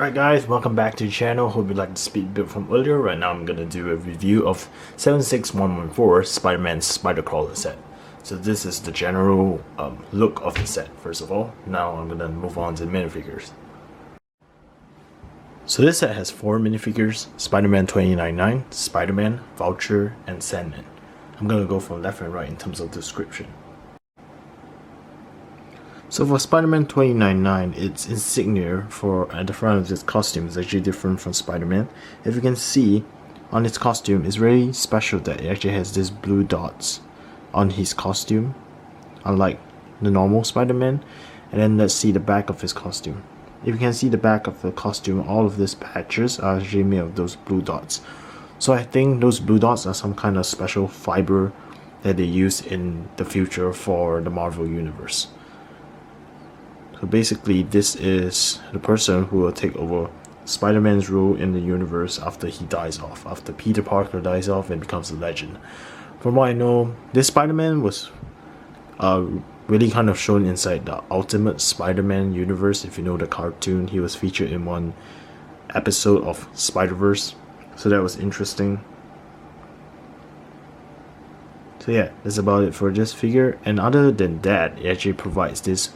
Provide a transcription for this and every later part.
Right guys, welcome back to the channel. Hope you liked the speed build from earlier. Right now I'm gonna do a review of 76114 Spider-Man Spider-Crawler set. So this is the general look of the set first of all. Now I'm gonna move on to the minifigures. So this set has 4 minifigures: Spider-Man 2099, Spider-Man, Vulture, and Sandman. I'm gonna go from left and right in terms of description. So for Spider-Man 2099, its insignia at the front of its costume is actually different from Spider-Man. If you can see, on its costume, it's very special that it actually has these blue dots on his costume, unlike the normal Spider-Man. And then let's see the back of his costume. If you can see the back of the costume, all of these patches are actually made of those blue dots. So I think those blue dots are some kind of special fiber that they use in the future for the Marvel Universe. So basically, this is the person who will take over Spider-Man's role in the universe after he dies off, after Peter Parker dies off and becomes a legend. From what I know, this Spider-Man was really kind of shown inside the Ultimate Spider-Man universe. If you know the cartoon, he was featured in one episode of Spider-Verse, so that was interesting. So yeah, that's about it for this figure, and other than that, it actually provides this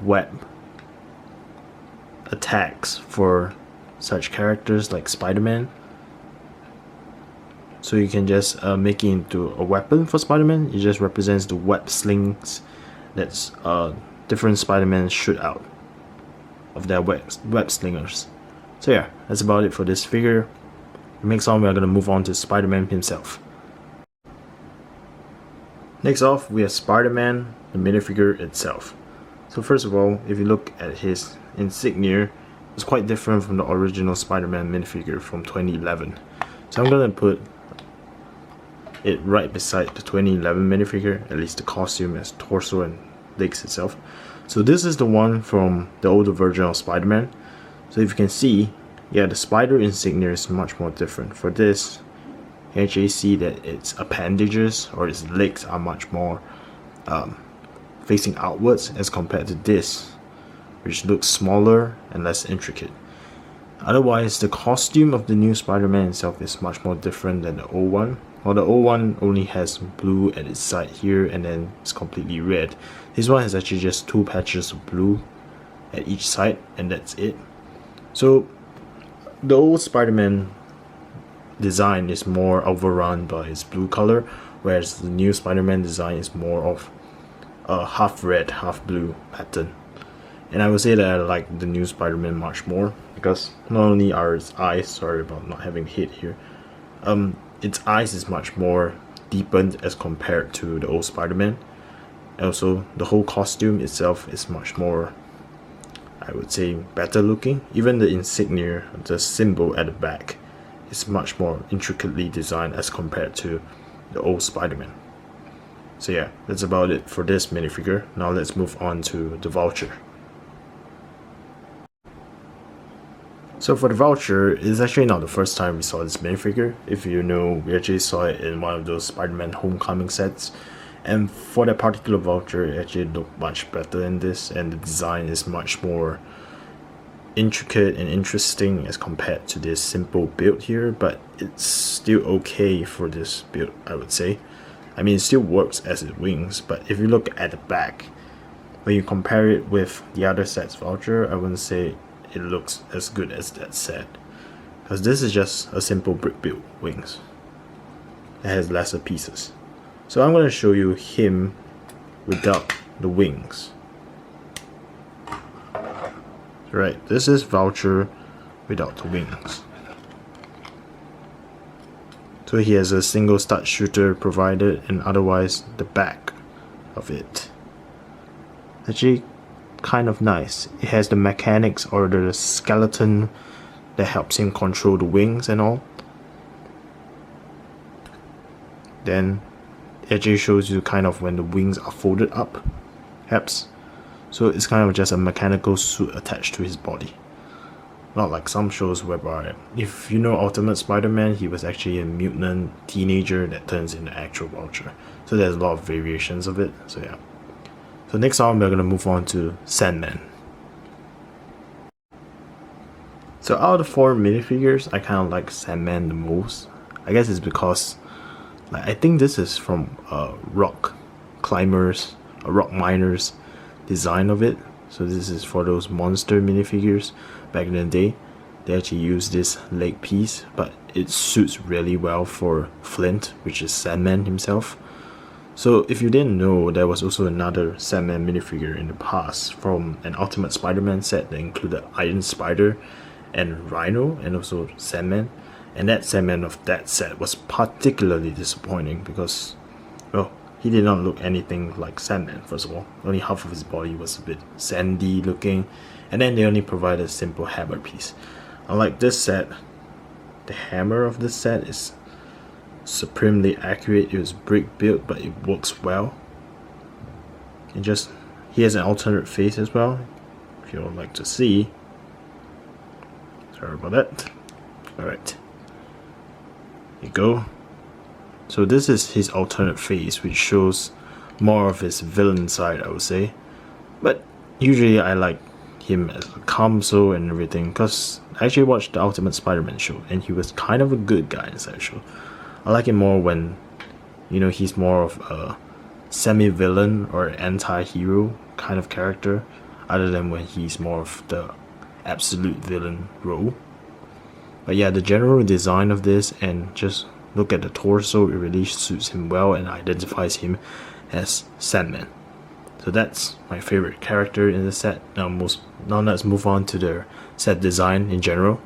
web attacks for such characters like Spider-Man. So you can just make it into a weapon for Spider-Man. It just represents the web slings that's different Spider-Man shoot out of their web slingers. So yeah, that's about it for this figure. Next on, we are going to move on to Spider-Man himself. Next off, we have Spider-Man, the minifigure itself. So first of all, if you look at his insignia, it's quite different from the original Spider-Man minifigure from 2011. So I'm gonna put it right beside the 2011 minifigure, at least the costume as torso and legs itself. So this is the one from the older version of Spider-Man. So if you can see, yeah, the spider insignia is much more different. For this, you actually see that its appendages or its legs are much more facing outwards as compared to this, which looks smaller and less intricate. Otherwise, the costume of the new Spider-Man itself is much more different than the old one. While the old one only has blue at its side here and then it's completely red, this one has actually just 2 patches of blue at each side and that's it. So the old Spider-Man design is more overrun by its blue color, whereas the new Spider-Man design is more of a half red, half blue pattern. And I would say that I like the new Spider-Man much more because not only are its eyes, sorry about not having hit here, its eyes is much more deepened as compared to the old Spider-Man. Also, the whole costume itself is much more, I would say, better looking. Even the insignia, the symbol at the back, is much more intricately designed as compared to the old Spider-Man. So yeah, that's about it for this minifigure. Now let's move on to the Vulture. So for the Vulture, it's actually not the first time we saw this minifigure. If you know, we actually saw it in one of those Spider-Man Homecoming sets. And for that particular Vulture, it actually looked much better in this, and the design is much more intricate and interesting as compared to this simple build here, but it's still okay for this build, I would say. I mean, it still works as its wings, but if you look at the back, when you compare it with the other set's Vulture, I wouldn't say it looks as good as that set, because this is just a simple brick build wings. It has lesser pieces. So I'm going to show you him without the wings. Right, this is Vulture without the wings. So he has a single stud shooter provided, and otherwise the back of it actually kind of nice. It has the mechanics or the skeleton that helps him control the wings and all. Then it actually shows you kind of when the wings are folded up, perhaps. So it's kind of just a mechanical suit attached to his body. Not like some shows whereby, if you know Ultimate Spider-Man, he was actually a mutant teenager that turns into actual Vulture. So there's a lot of variations of it, so yeah. So next on, we're going to move on to Sandman. So out of the 4 minifigures, I kind of like Sandman the most. I guess it's because like I think this is from rock climbers, rock miners design of it. So this is for those monster minifigures back in the day. They actually use this leg piece, but it suits really well for Flint, which is Sandman himself. So if you didn't know, there was also another Sandman minifigure in the past from an Ultimate Spider-Man set that included Iron Spider and Rhino and also Sandman. And that Sandman of that set was particularly disappointing because, well, he did not look anything like Sandman, first of all. Only half of his body was a bit sandy looking, and then they only provided a simple hammer piece. Unlike this set, the hammer of this set is supremely accurate. It was brick built, but it works well. He has an alternate face as well, if you would like to see. Sorry about that. Alright. Here you go. So this is his alternate face, which shows more of his villain side, I would say. But usually I like him as a calm soul and everything, because I actually watched the Ultimate Spider-Man show and he was kind of a good guy in that show. I like him more when, you know, he's more of a semi-villain or anti-hero kind of character, other than when he's more of the absolute villain role. But yeah, the general design of this and just look at the torso, it really suits him well and identifies him as Sandman. So that's my favorite character in the set. Now let's move on to the set design in general.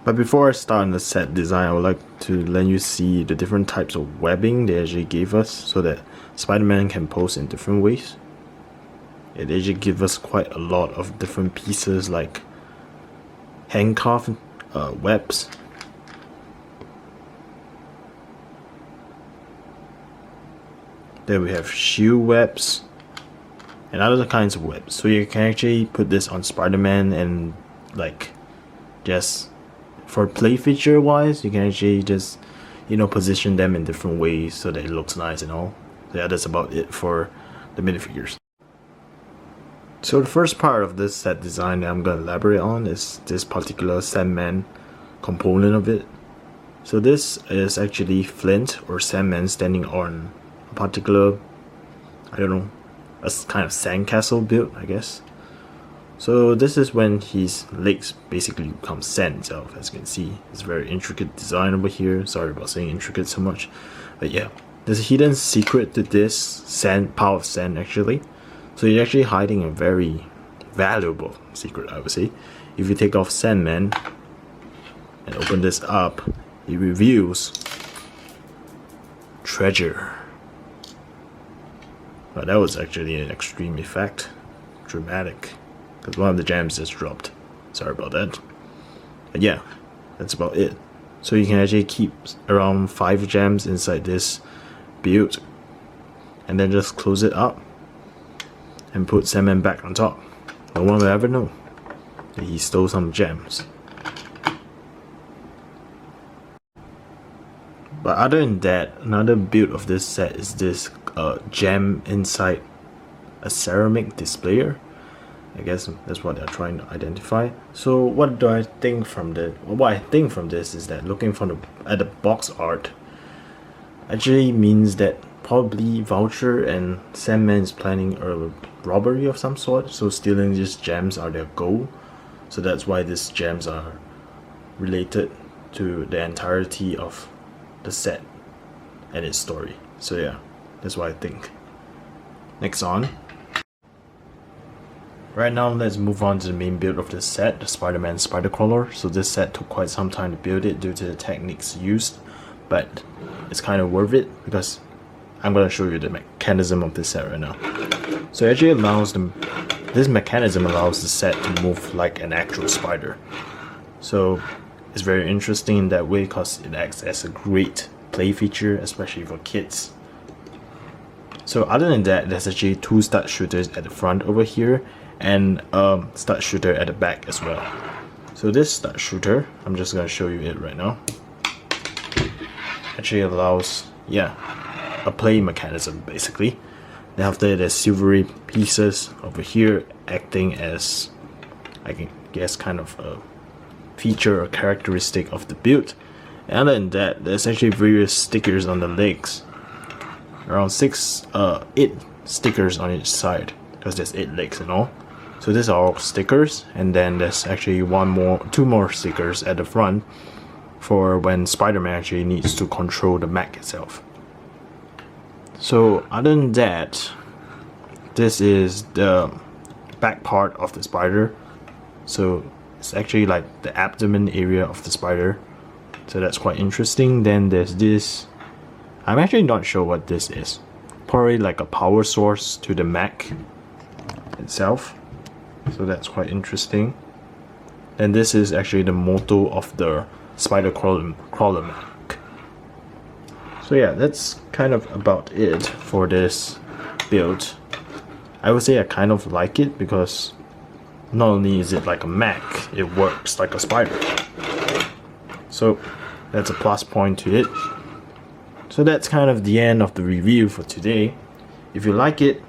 But before I start on the set design, I would like to let you see the different types of webbing they actually gave us so that Spider-Man can pose in different ways. It actually gives us quite a lot of different pieces like handcuff webs. Then we have shoe webs and other kinds of webs. So you can actually put this on Spider-Man and like just for play feature wise, you can actually just, you know, position them in different ways so that it looks nice and all. Yeah, that's about it for the minifigures. So the first part of this set design that I'm going to elaborate on is this particular Sandman component of it. So this is actually Flint or Sandman standing on a particular, I don't know, a kind of sandcastle build, I guess. So this is when his legs basically become sand itself. As you can see, it's a very intricate design over here. Sorry about saying intricate so much, but yeah, there's a hidden secret to this pile of sand actually. So you're actually hiding a very valuable secret, I would say. If you take off Sandman and open this up, it reveals treasure. But that was actually an extreme effect, dramatic, because one of the gems just dropped. Sorry about that. But yeah, that's about it. So you can actually keep around 5 gems inside this build, and then just close it up and put Sandman back on top. No one will ever know that he stole some gems. But other than that, another build of this set is this gem inside a ceramic displayer. I guess that's what they're trying to identify. So what do I think from this? What I think from this is that looking at the box art actually means that probably Vulture and Sandman is planning a robbery of some sort. So stealing these gems are their goal. So that's why these gems are related to the entirety of the set and its story. So yeah, that's what I think. Next on. Right now, let's move on to the main build of this set, the Spider-Man Spider Crawler. So this set took quite some time to build it due to the techniques used, but it's kind of worth it because I'm going to show you the mechanism of this set right now. So it actually allows this mechanism allows the set to move like an actual spider. So it's very interesting in that way because it acts as a great play feature, especially for kids. So other than that, there's actually 2 stud shooters at the front over here and a stud shooter at the back as well. So this stud shooter, I'm just going to show you it right now, actually allows, yeah, a play mechanism basically. Then after there's silvery pieces over here acting as, I can guess, kind of a feature or characteristic of the build. And other than that, there's actually various stickers on the legs. Around 8 stickers on each side, because there's 8 legs and all. So these are all stickers, and then there's actually 2 more stickers at the front for when Spider-Man actually needs to control the mech itself. So other than that, this is the back part of the spider. So it's actually like the abdomen area of the spider. So that's quite interesting. Then there's this, I'm actually not sure what this is. Probably like a power source to the mech itself. So that's quite interesting. And this is actually the motto of the spider crawler mech. So yeah, that's kind of about it for this build. I would say I kind of like it because not only is it like a mech, it works like a spider. So that's a plus point to it. So that's kind of the end of the review for today. If you like it,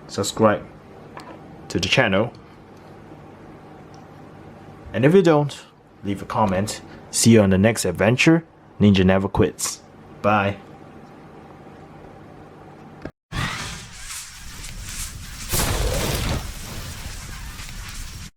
subscribe to the channel. And if you don't, leave a comment. See you on the next adventure. Ninja never quits. Bye.